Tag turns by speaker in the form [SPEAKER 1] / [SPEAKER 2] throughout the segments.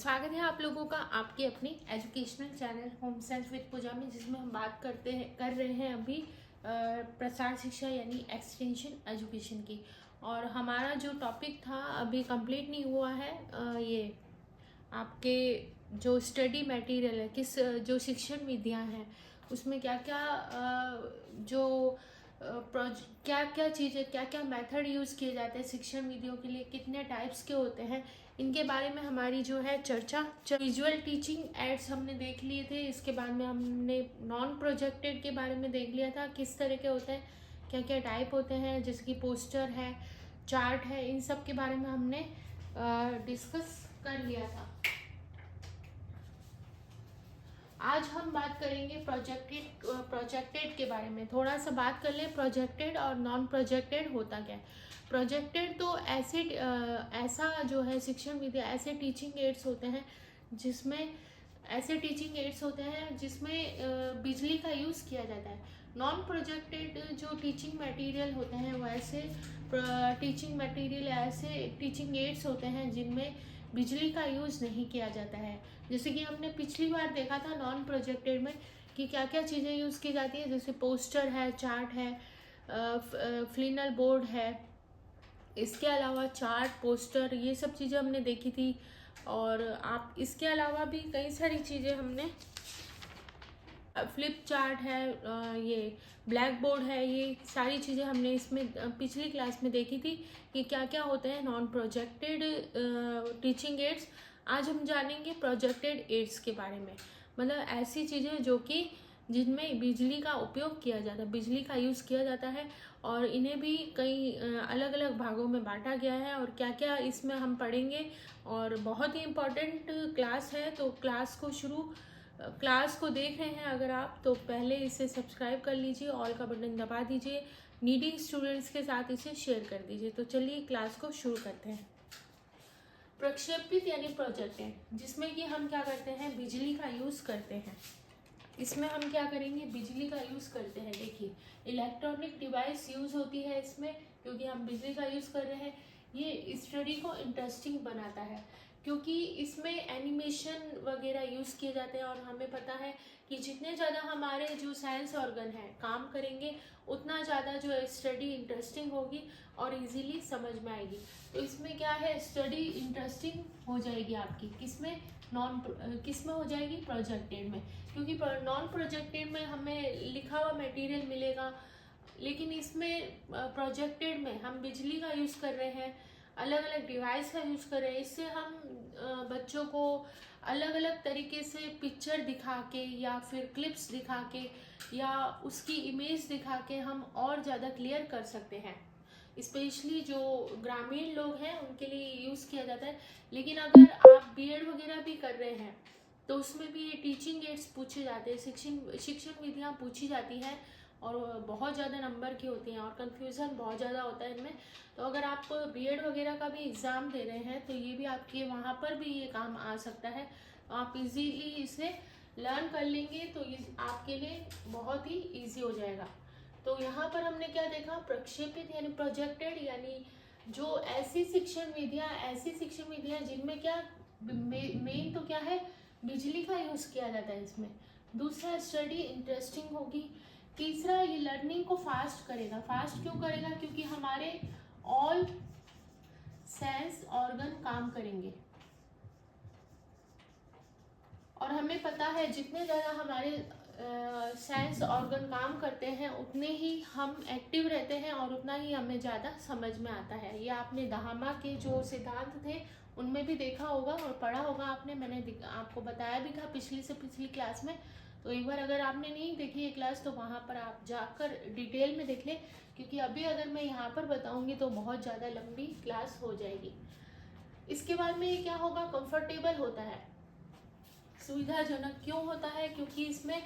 [SPEAKER 1] स्वागत है आप लोगों का आपके अपने educational channel home science with Puja में, जिसमें हम बात कर रहे हैं अभी प्रसार शिक्षा यानी एक्सटेंशन एजुकेशन की। और हमारा जो टॉपिक था अभी कंप्लीट नहीं हुआ है। ये आपके जो स्टडी मटेरियल है, जो शिक्षण विधियाँ हैं उसमें क्या क्या क्या क्या चीज़ें, क्या क्या मेथड यूज़ किए जाते हैं शिक्षण विधियों के लिए, कितने टाइप्स के होते हैं, इनके बारे में हमारी जो है चर्चा। विजुअल टीचिंग एड्स हमने देख लिए थे। इसके बाद में हमने नॉन प्रोजेक्टेड के बारे में देख लिया था, किस तरह के होते हैं, क्या क्या टाइप होते हैं, जैसे कि पोस्टर है, चार्ट है, इन सब के बारे में हमने डिस्कस कर लिया था। आज हम बात करेंगे प्रोजेक्टेड के बारे में। थोड़ा सा बात कर ले प्रोजेक्टेड और नॉन प्रोजेक्टेड होता क्या है। प्रोजेक्टेड तो ऐसा जो है शिक्षण विधि, ऐसे टीचिंग एड्स होते हैं जिसमें बिजली का यूज़ किया जाता है। नॉन प्रोजेक्टेड जो टीचिंग मटेरियल होते हैं वो ऐसे टीचिंग एड्स होते हैं जिनमें बिजली का यूज़ नहीं किया जाता है। जैसे कि हमने पिछली बार देखा था नॉन प्रोजेक्टेड में कि क्या क्या चीज़ें यूज़ की जाती है, जैसे पोस्टर है, चार्ट है, फ्लिनल बोर्ड है। इसके अलावा चार्ट, पोस्टर, ये सब चीज़ें हमने देखी थी। और आप इसके अलावा भी कई सारी चीज़ें हमने, फ्लिप चार्ट है, ये ब्लैक बोर्ड है, ये सारी चीज़ें हमने इसमें पिछली क्लास में देखी थी कि क्या क्या होते हैं नॉन प्रोजेक्टेड टीचिंग एड्स। आज हम जानेंगे प्रोजेक्टेड एड्स के बारे में, मतलब ऐसी चीज़ें जो कि जिनमें बिजली का उपयोग किया जाता है, बिजली का यूज़ किया जाता है, और इन्हें भी कई अलग अलग भागों में बांटा गया है और क्या क्या इसमें हम पढ़ेंगे। और बहुत ही इम्पोर्टेंट क्लास है, तो क्लास को देख रहे हैं अगर आप, तो पहले इसे सब्सक्राइब कर लीजिए, ऑल का बटन दबा दीजिए, नीडी स्टूडेंट्स के साथ इसे शेयर कर दीजिए। तो चलिए क्लास को शुरू करते हैं। प्रक्षेपित यानी प्रोजेक्टेड, जिसमें कि हम क्या करते हैं, बिजली का यूज़ करते हैं। इसमें हम क्या करेंगे, बिजली का यूज़ करते हैं। देखिए इलेक्ट्रॉनिक डिवाइस यूज़ होती है इसमें, क्योंकि हम बिजली का यूज़ कर रहे हैं। ये स्टडी को इंटरेस्टिंग बनाता है क्योंकि इसमें एनिमेशन वगैरह यूज़ किए जाते हैं, और हमें पता है कि जितने ज़्यादा हमारे जो साइंस ऑर्गन है काम करेंगे उतना ज़्यादा जो है स्टडी इंटरेस्टिंग होगी और इजीली समझ में आएगी। तो इसमें क्या है, स्टडी इंटरेस्टिंग हो जाएगी आपकी। किसमें हो जाएगी, प्रोजेक्टेड में, क्योंकि नॉन प्रोजेक्टेड में हमें लिखा हुआ मटेरियल मिलेगा, लेकिन इसमें प्रोजेक्टेड में हम बिजली का यूज़ कर रहे हैं, अलग अलग डिवाइस का यूज़ कर रहे हैं। इससे हम बच्चों को अलग अलग तरीके से पिक्चर दिखा के या फिर क्लिप्स दिखा के या उसकी इमेज दिखा के हम और ज़्यादा क्लियर कर सकते हैं। स्पेशली जो ग्रामीण लोग हैं उनके लिए यूज़ किया जाता है। लेकिन अगर आप बीएड वगैरह भी कर रहे हैं तो उसमें भी ये टीचिंग एड्स पूछे जाते हैं, शिक्षण विधियाँ पूछी जाती हैं, और बहुत ज़्यादा नंबर की होती हैं और कंफ्यूजन बहुत ज़्यादा होता है इनमें। तो अगर आप बीएड वगैरह का भी एग्ज़ाम दे रहे हैं तो ये भी आपके वहाँ पर भी ये काम आ सकता है। आप इजीली इसे लर्न कर लेंगे तो ये आपके लिए बहुत ही ईजी हो जाएगा। तो यहाँ पर हमने क्या देखा, प्रक्षेपित यानी प्रोजेक्टेड, यानी जो ऐसी शिक्षण विधियाँ जिनमें क्या मेन तो क्या है, बिजली का यूज़ किया जाता है इसमें। दूसरा, स्टडी इंटरेस्टिंग होगी। तीसरा, ये लर्निंग को फास्ट करेगा। फास्ट क्यों करेगा, क्योंकि हमारे ऑल सेंस ऑर्गन काम करेंगे, और हमें पता है जितने ज़्यादा हमारे सेंस ऑर्गन काम करते हैं उतने ही हम एक्टिव रहते हैं और उतना ही हमें ज़्यादा समझ में आता है। ये आपने दहामा के जो सिद्धांत थे उनमें भी देखा होगा और पढ़ा होगा आपने, मैंने आपको बताया भी था पिछली क्लास में। तो एक बार अगर आपने नहीं देखी ये क्लास तो वहाँ पर आप जाकर डिटेल में देख लें, क्योंकि अभी अगर मैं यहाँ पर बताऊँगी तो बहुत ज़्यादा लंबी क्लास हो जाएगी। इसके बाद में ये क्या होगा, कंफर्टेबल होता है। सुविधाजनक क्यों होता है, क्योंकि इसमें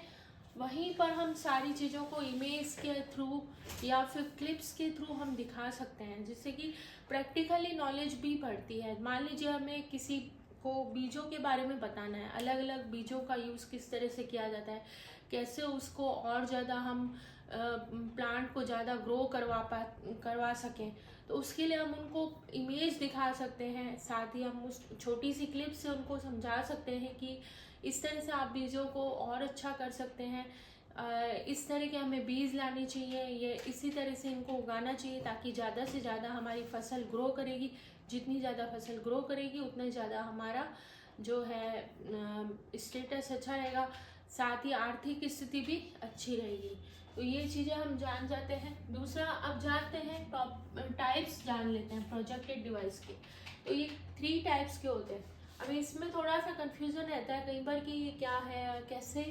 [SPEAKER 1] वहीं पर हम सारी चीज़ों को इमेज के थ्रू या फिर क्लिप्स के थ्रू हम दिखा सकते हैं, जिससे कि प्रैक्टिकली नॉलेज भी बढ़ती है। मान लीजिए हमें किसी को बीजों के बारे में बताना है, अलग अलग बीजों का यूज़ किस तरह से किया जाता है, कैसे उसको और ज़्यादा हम प्लांट को ज़्यादा ग्रो करवा सकें, तो उसके लिए हम उनको इमेज दिखा सकते हैं। साथ ही हम उस छोटी सी क्लिप से उनको समझा सकते हैं कि इस तरह से आप बीजों को और अच्छा कर सकते हैं, इस तरह के हमें बीज लाने चाहिए, ये इसी तरह से इनको उगाना चाहिए ताकि ज़्यादा से ज़्यादा हमारी फसल ग्रो करेगी। जितनी ज़्यादा फसल ग्रो करेगी उतना ज़्यादा हमारा जो है स्टेटस अच्छा रहेगा, साथ ही आर्थिक स्थिति भी अच्छी रहेगी। तो ये चीज़ें हम जान जाते हैं। दूसरा, अब जानते हैं टाइप्स जान लेते हैं प्रोजेक्टेड डिवाइस के। तो ये 3 टाइप्स के होते हैं। अभी इसमें थोड़ा सा कंफ्यूजन रहता है कई बार कि ये क्या है, कैसे।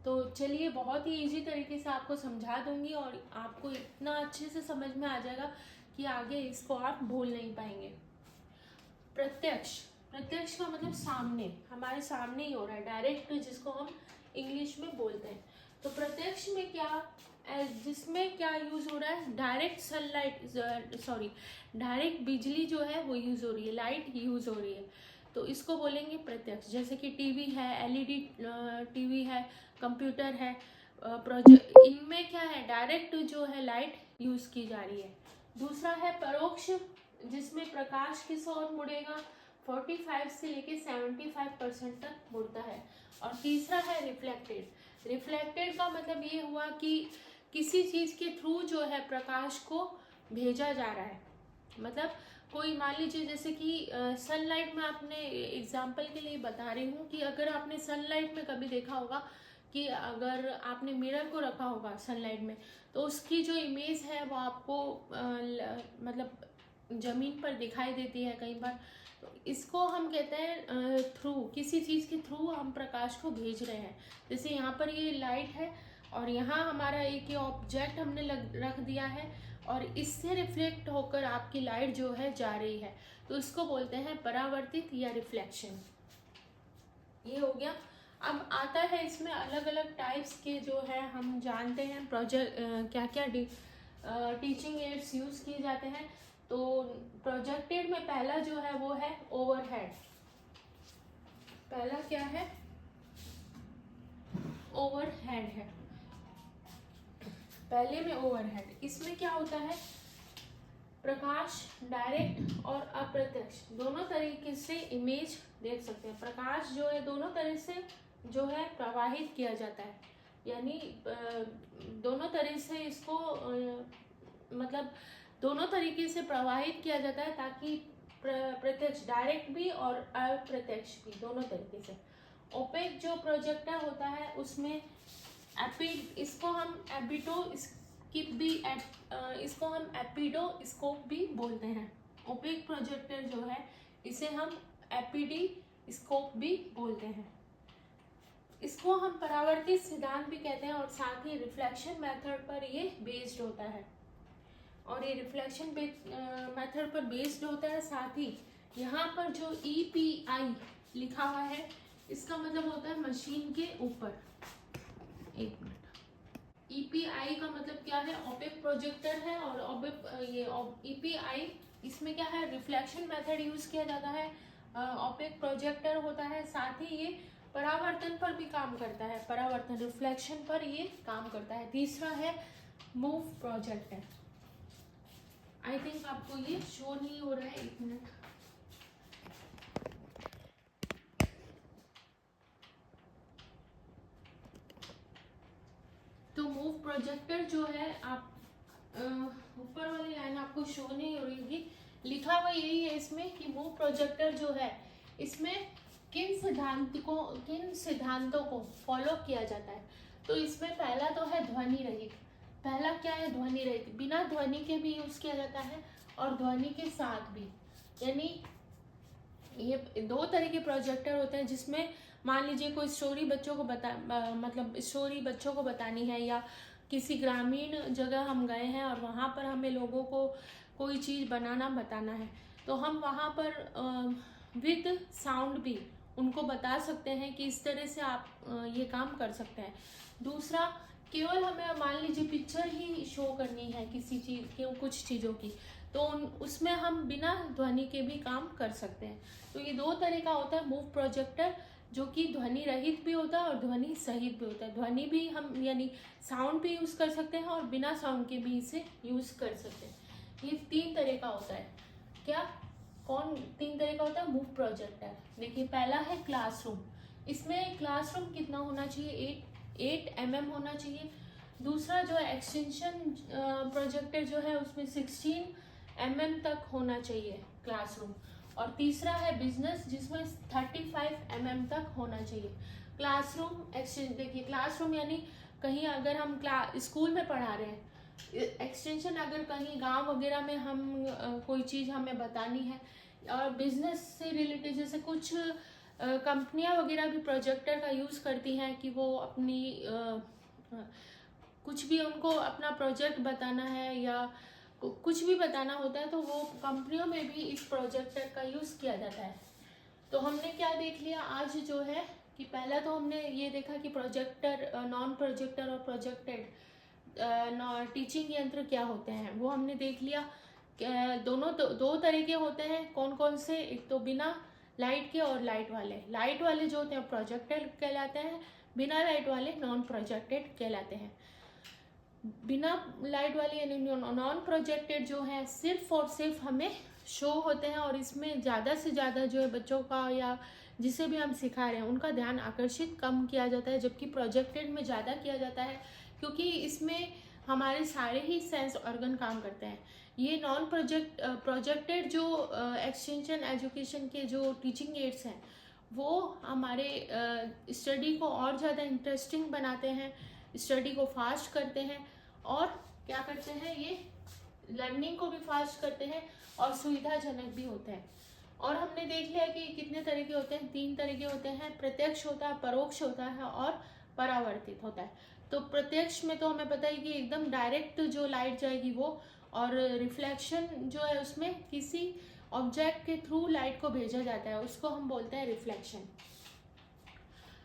[SPEAKER 1] तो चलिए बहुत ही इजी तरीके से आपको समझा दूंगी और आपको इतना अच्छे से समझ में आ जाएगा कि आगे इसको आप भूल नहीं पाएंगे। प्रत्यक्ष का मतलब सामने, हमारे सामने ही हो रहा है, डायरेक्ट, जिसको हम इंग्लिश में बोलते हैं। तो प्रत्यक्ष में क्या, जिसमें क्या यूज हो रहा है, डायरेक्ट सनलाइट डायरेक्ट बिजली जो है वो यूज हो रही है, लाइट यूज हो रही है, तो इसको बोलेंगे प्रत्यक्ष। जैसे कि टीवी है, एलईडी टीवी है, कंप्यूटर है, प्रोजेक्ट, इनमें क्या है, डायरेक्ट जो है लाइट यूज की जा रही है। दूसरा है परोक्ष, जिसमें प्रकाश किस ओर मुड़ेगा, 45 से लेके 75% तक मुड़ता है। और तीसरा है रिफ्लेक्टेड का मतलब ये हुआ कि किसी चीज के थ्रू जो है प्रकाश को भेजा जा रहा है। मतलब कोई मान लीजिए जैसे कि सनलाइट में, आपने एग्जाम्पल के लिए बता रही हूँ कि अगर आपने सनलाइट में कभी देखा होगा कि अगर आपने मिरर को रखा होगा सनलाइट में, तो उसकी जो इमेज है वो आपको मतलब जमीन पर दिखाई देती है कई बार। तो इसको हम कहते हैं थ्रू, किसी चीज़ के थ्रू हम प्रकाश को भेज रहे हैं। जैसे यहाँ पर ये लाइट है और यहाँ हमारा एक ऑब्जेक्ट हमने रख दिया है और इससे रिफ्लेक्ट होकर आपकी लाइट जो है जा रही है, तो इसको बोलते हैं परावर्तित या रिफ्लेक्शन। ये हो गया। अब आता है इसमें अलग अलग टाइप्स के जो है हम जानते हैं क्या क्या टीचिंग एड्स यूज किए जाते हैं। तो प्रोजेक्टेड में पहला जो है वो है ओवरहेड। पहला क्या है, ओवरहेड है। पहले में ओवरहेड, इसमें क्या होता है, प्रकाश डायरेक्ट और अप्रत्यक्ष दोनों तरीके से इमेज देख सकते हैं। प्रकाश जो है दोनों तरह से जो है प्रवाहित किया जाता है, यानी दोनों तरह से इसको मतलब दोनों तरीके से प्रवाहित किया जाता है, ताकि प्रत्यक्ष डायरेक्ट भी और अप्रत्यक्ष भी दोनों तरीके से। ओपेक जो प्रोजेक्टर होता है उसमें इसको हम एपिडो स्कोप भी बोलते हैं। ओपेक प्रोजेक्टर जो है इसे हम एपीडी स्कोप भी बोलते हैं। इसको हम परावर्तित सिद्धांत भी कहते हैं और साथ ही रिफ्लेक्शन मेथड पर ये बेस्ड होता है। और ये रिफ्लेक्शन मेथड पर बेस्ड होता है। साथ ही यहाँ पर जो EPI लिखा हुआ है, इसका मतलब होता है मशीन के ऊपर। एक मिनट, EPI का मतलब क्या है, ओपेक प्रोजेक्टर है और ये EPI, इसमें क्या है, रिफ्लेक्शन मेथड यूज किया जाता है, ओपेक प्रोजेक्टर होता है। साथ ही ये परावर्तन पर भी काम करता है, परावर्तन रिफ्लेक्शन पर ये काम करता है। तीसरा है मूव प्रोजेक्टर। आई थिंक आपको ये शो नहीं हो रहा है, एक मिनट। तो मूव प्रोजेक्टर जो है, आप ऊपर वाली लाइन आपको शो नहीं हो रही थी, लिखा हुआ यही है इसमें कि मूव प्रोजेक्टर जो है इसमें किन सिद्धांतों को फॉलो किया जाता है। तो इसमें पहला तो है ध्वनि रहित। पहला क्या है, ध्वनि रहित, बिना ध्वनि के भी यूज किया जाता है और ध्वनि के साथ भी। यानी ये दो तरह के प्रोजेक्टर होते हैं, जिसमें मान लीजिए कोई स्टोरी बच्चों को स्टोरी बच्चों को बतानी है, या किसी ग्रामीण जगह हम गए हैं और वहाँ पर हमें लोगों को कोई चीज़ बताना है, तो हम वहाँ पर विद साउंड भी उनको बता सकते हैं कि इस तरह से आप ये काम कर सकते हैं। दूसरा, केवल हमें मान लीजिए पिक्चर ही शो करनी है किसी चीज़ की, कुछ चीज़ों की, तो उसमें हम बिना ध्वनि के भी काम कर सकते हैं। तो ये दो तरह का होता है मूव प्रोजेक्टर। जो कि ध्वनि रहित भी होता है और ध्वनि सहित भी होता है। ध्वनि भी हम यानी साउंड भी यूज़ कर सकते हैं और बिना साउंड के भी इसे यूज़ कर सकते हैं। ये 3 तरह का होता है। क्या कौन 3 तरह का होता है? Move projector. देखिए पहला है क्लासरूम। इसमें क्लासरूम कितना होना चाहिए? 8 mm होना चाहिए। दूसरा जो है एक्सटेंशन प्रोजेक्टर जो है उसमें 16 mm तक होना चाहिए क्लासरूम। और तीसरा है बिजनेस जिसमें 35 mm तक होना चाहिए। क्लासरूम एक्सटेंशन, देखिए क्लासरूम यानी कहीं अगर हम स्कूल में पढ़ा रहे हैं, एक्सटेंशन अगर कहीं गांव वगैरह में हम कोई चीज़ हमें बतानी है, और बिजनेस से रिलेटेड जैसे कुछ कंपनियां वगैरह भी प्रोजेक्टर का यूज़ करती हैं कि वो अपनी कुछ भी उनको अपना प्रोजेक्ट बताना है या कुछ भी बताना होता है तो वो कंपनियों में भी इस प्रोजेक्टर का यूज़ किया जाता है। तो हमने क्या देख लिया आज जो है कि पहला तो हमने ये देखा कि प्रोजेक्टर, नॉन प्रोजेक्टर और प्रोजेक्टेड टीचिंग यंत्र क्या होते हैं, वो हमने देख लिया। दोनों दो तरह के होते हैं। कौन कौन से? एक तो बिना लाइट के और लाइट वाले। लाइट वाले जो होते हैं प्रोजेक्टर कहलाते हैं, बिना लाइट वाले नॉन प्रोजेक्टेड कहलाते हैं। बिना लाइट वाले यानी नॉन प्रोजेक्टेड जो है सिर्फ और सिर्फ हमें शो होते हैं और इसमें ज़्यादा से ज़्यादा जो है बच्चों का या जिसे भी हम सिखा रहे हैं उनका ध्यान आकर्षित कम किया जाता है, जबकि प्रोजेक्टेड में ज़्यादा किया जाता है क्योंकि इसमें हमारे सारे ही सेंस ऑर्गन काम करते हैं। ये नॉन प्रोजेक्टेड जो एक्सटेंशन एजुकेशन के जो टीचिंग एड्स हैं वो हमारे स्टडी को और ज़्यादा इंटरेस्टिंग बनाते हैं, स्टडी को फास्ट करते हैं और क्या करते हैं, ये लर्निंग को भी फास्ट करते हैं और सुविधाजनक भी होते हैं। और हमने देख लिया कि कितने तरह के होते हैं, 3 तरह के होते हैं। प्रत्यक्ष होता है, परोक्ष होता है और परावर्तित होता है। तो प्रत्यक्ष में तो हमें पता है कि एकदम डायरेक्ट जो लाइट जाएगी वो, और रिफ्लेक्शन जो है उसमें किसी ऑब्जेक्ट के थ्रू लाइट को भेजा जाता है, उसको हम बोलते हैं रिफ्लेक्शन।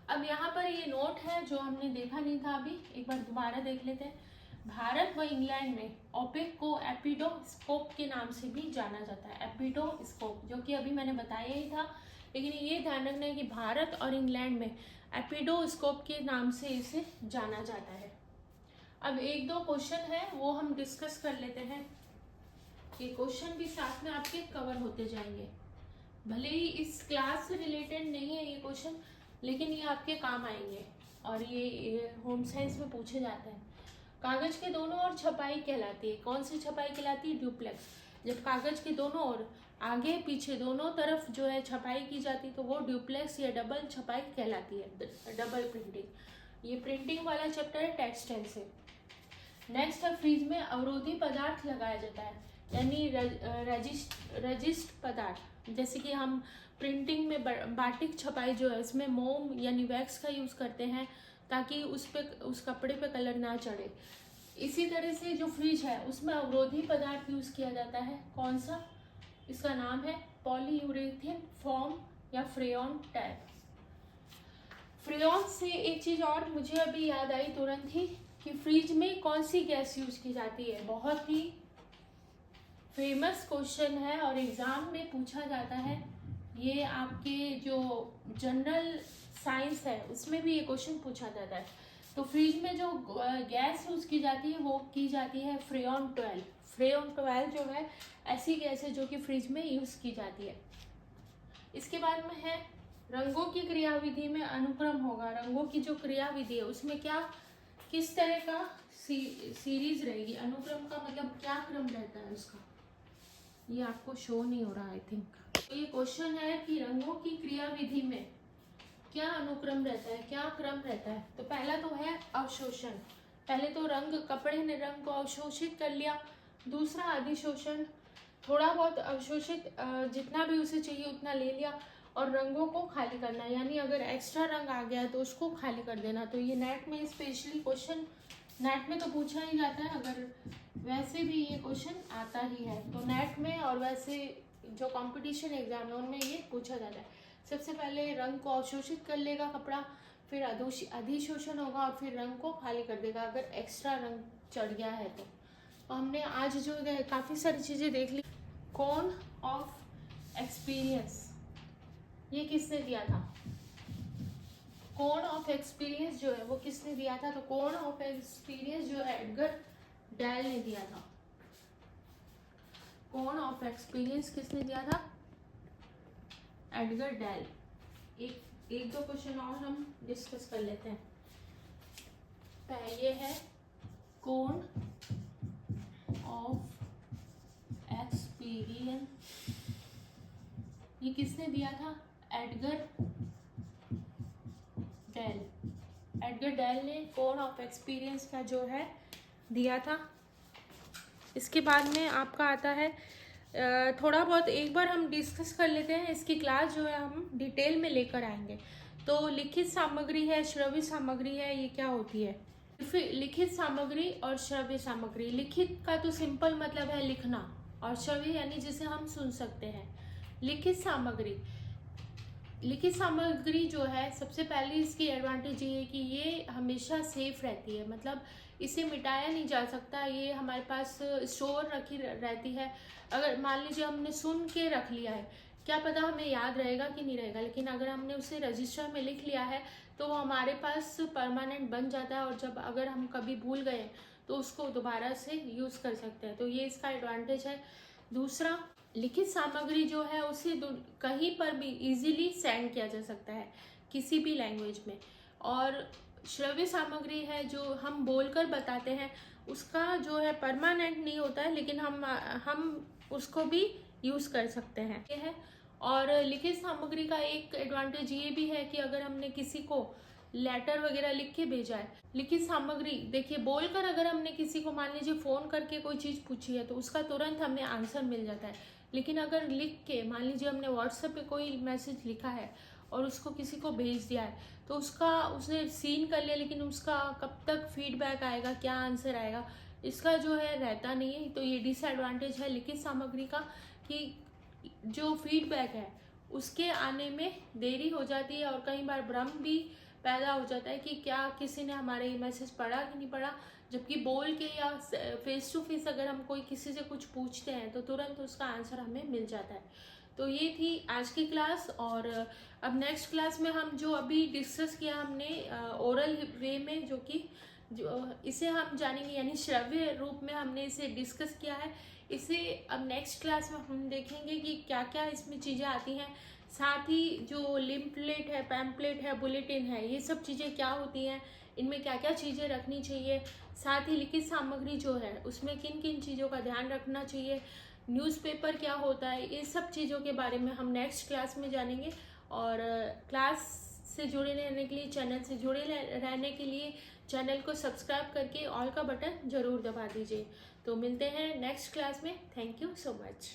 [SPEAKER 1] अब यहाँ पर ये नोट है जो हमने देखा नहीं था अभी, एक बार दोबारा देख लेते हैं। भारत व इंग्लैंड में ओपेक को एपिडोस्कोप के नाम से भी जाना जाता है। एपिडोस्कोप जो कि अभी मैंने बताया ही था, लेकिन ये ध्यान रखना है कि भारत और इंग्लैंड में एपिडोस्कोप के नाम से इसे जाना जाता है। अब 1-2 क्वेश्चन है वो हम डिस्कस कर लेते हैं। ये क्वेश्चन भी साथ में आपके कवर होते जाएंगे, भले ही इस क्लास से रिलेटेड नहीं है ये क्वेश्चन, लेकिन ये आपके काम आएंगे और ये होम साइंस में पूछे जाते हैं। कागज के दोनों ओर छपाई कहलाती है। कौन सी छपाई कहलाती है? ड्यूप्लेक्स। जब कागज के दोनों ओर आगे पीछे दोनों तरफ जो है छपाई की जाती है तो वो ड्यूप्लेक्स या डबल छपाई कहलाती है, डबल प्रिंटिंग। ये प्रिंटिंग वाला चैप्टर है टेक्सटाइल से। नेक्स्ट है फ्रीज में अवरोधी पदार्थ लगाया जाता है, यानी रजिस्ट पदार्थ। जैसे कि हम प्रिंटिंग में बाटिक छपाई जो है इसमें मोम यानी वैक्स का यूज़ करते हैं ताकि उस कपड़े पे कलर ना चढ़े। इसी तरह से जो फ्रिज है उसमें अवरोधी पदार्थ यूज़ किया जाता है। कौन सा? इसका नाम है पॉलीयूरेथेन फोम या फ्रेयॉन टैप। फ्रेयॉन से एक चीज़ और मुझे अभी याद आई तुरंत ही कि फ्रिज में कौन सी गैस यूज की जाती है। बहुत ही फेमस क्वेश्चन है और एग्जाम में पूछा जाता है। ये आपके जो जनरल साइंस है उसमें भी ये क्वेश्चन पूछा जाता है। तो फ्रिज में जो गैस यूज की जाती है वो की जाती है फ्रेयॉन 12। फ्रेयॉन 12 जो है ऐसी गैस है जो कि फ्रिज में यूज की जाती है। इसके बाद में है रंगों की क्रियाविधि में अनुक्रम होगा। रंगों की जो क्रियाविधि है उसमें क्या किस तरह का सीरीज रहेगी? अनुक्रम का मतलब क्या क्रम रहता है उसका, ये आपको शो नहीं हो रहा आई थिंक। तो ये क्वेश्चन है कि रंगों की क्रियाविधि में क्या अनुक्रम रहता है, क्या क्रम रहता है। तो पहला तो है अवशोषण। पहले तो कपड़े ने रंग को अवशोषित कर लिया। दूसरा अधिशोषण, थोड़ा बहुत अवशोषित जितना भी उसे चाहिए उतना ले लिया और रंगों को खाली करना, यानी अगर एक्स्ट्रा रंग आ गया तो उसको खाली कर देना। तो ये नेट में स्पेशली क्वेश्चन, नेट में तो पूछा ही जाता है, अगर वैसे भी ये क्वेश्चन आता ही है। तो नेट में और वैसे जो कंपटीशन एग्जाम है उनमें ये पूछा जाता है। सबसे पहले रंग को अवशोषित कर लेगा कपड़ा, फिर अधिशोषण होगा और फिर रंग को खाली कर देगा अगर एक्स्ट्रा रंग चढ़ गया है तो। हमने आज जो काफ़ी सारी चीज़ें देख ली। कोन ऑफ एक्सपीरियंस ये किसने दिया था? कोण ऑफ एक्सपीरियंस जो है वो किसने दिया था? तो कोण ऑफ एक्सपीरियंस जो है एडगर डेल ने दिया था। कोण ऑफ एक्सपीरियंस किसने दिया था? Edgar Dale. एक दो क्वेश्चन और हम डिस्कस कर लेते हैं। ये है कोण ऑफ एक्सपीरियंस, ये किसने दिया था? Edgar del. एडगर डेल ने कोण ऑफ एक्सपीरियंस का जो है दिया था। इसके बाद में आपका आता है थोड़ा बहुत एक बार हम डिस्कस कर लेते हैं। इसकी क्लास जो है हम डिटेल में लेकर आएंगे। तो लिखित सामग्री है, श्रव्य सामग्री है, ये क्या होती है? फिर लिखित सामग्री और श्रव्य सामग्री। लिखित का तो सिंपल मतलब है लिखना, और श्रव्य यानी जिसे हम सुन सकते हैं। लिखित सामग्री जो है, सबसे पहले इसकी एडवांटेज ये है कि ये हमेशा सेफ रहती है, मतलब इसे मिटाया नहीं जा सकता, ये हमारे पास स्टोर रखी रहती है। अगर मान लीजिए हमने सुन के रख लिया है, क्या पता हमें याद रहेगा कि नहीं रहेगा, लेकिन अगर हमने उसे रजिस्टर में लिख लिया है तो वो हमारे पास परमानेंट बन जाता है, और जब अगर हम कभी भूल गए तो उसको दोबारा से यूज़ कर सकते हैं। तो ये इसका एडवांटेज है। दूसरा, लिखित सामग्री जो है उसे कहीं पर भी इजीली सेंड किया जा सकता है, किसी भी लैंग्वेज में। और श्रव्य सामग्री है जो हम बोलकर बताते हैं, उसका जो है परमानेंट नहीं होता है, लेकिन हम उसको भी यूज़ कर सकते हैं, ये है। और लिखित सामग्री का एक एडवांटेज ये भी है कि अगर हमने किसी को लेटर वगैरह लिख के भेजा है, लिखित सामग्री देखिए, बोलकर अगर हमने किसी को मान लीजिए फ़ोन करके कोई चीज़ पूछी है तो उसका तुरंत हमें आंसर मिल जाता है। लेकिन अगर लिख के मान लीजिए हमने व्हाट्सएप पे कोई मैसेज लिखा है और उसको किसी को भेज दिया है, तो उसने सीन कर लिया, लेकिन उसका कब तक फीडबैक आएगा, क्या आंसर आएगा, इसका जो है रहता नहीं है। तो ये डिसएडवांटेज है लिखित सामग्री का, कि जो फीडबैक है उसके आने में देरी हो जाती है, और कई बार भ्रम भी पैदा हो जाता है कि क्या किसी ने हमारे मैसेज पढ़ा कि नहीं पढ़ा। जबकि बोल के या फेस टू फेस अगर हम कोई किसी से कुछ पूछते हैं तो तुरंत उसका आंसर हमें मिल जाता है। तो ये थी आज की क्लास। और अब नेक्स्ट क्लास में हम जो अभी डिस्कस किया हमने ओरल वे में, जो इसे हम जानेंगे, यानी श्रव्य रूप में हमने इसे डिस्कस किया है। इसे अब नेक्स्ट क्लास में हम देखेंगे कि क्या क्या इसमें चीज़ें आती हैं। साथ ही जो लिम्पलेट है, पैम्पलेट है, बुलेटिन है, ये सब चीज़ें क्या होती हैं, इनमें क्या क्या चीज़ें रखनी चाहिए। साथ ही लिखित सामग्री जो है उसमें किन किन चीज़ों का ध्यान रखना चाहिए, न्यूज़पेपर क्या होता है, ये सब चीज़ों के बारे में हम नेक्स्ट क्लास में जानेंगे। और क्लास से जुड़े रहने के लिए, चैनल से जुड़े रहने के लिए चैनल को सब्सक्राइब करके ऑल का बटन ज़रूर दबा दीजिए। तो मिलते हैं नेक्स्ट क्लास में। Thank you so much.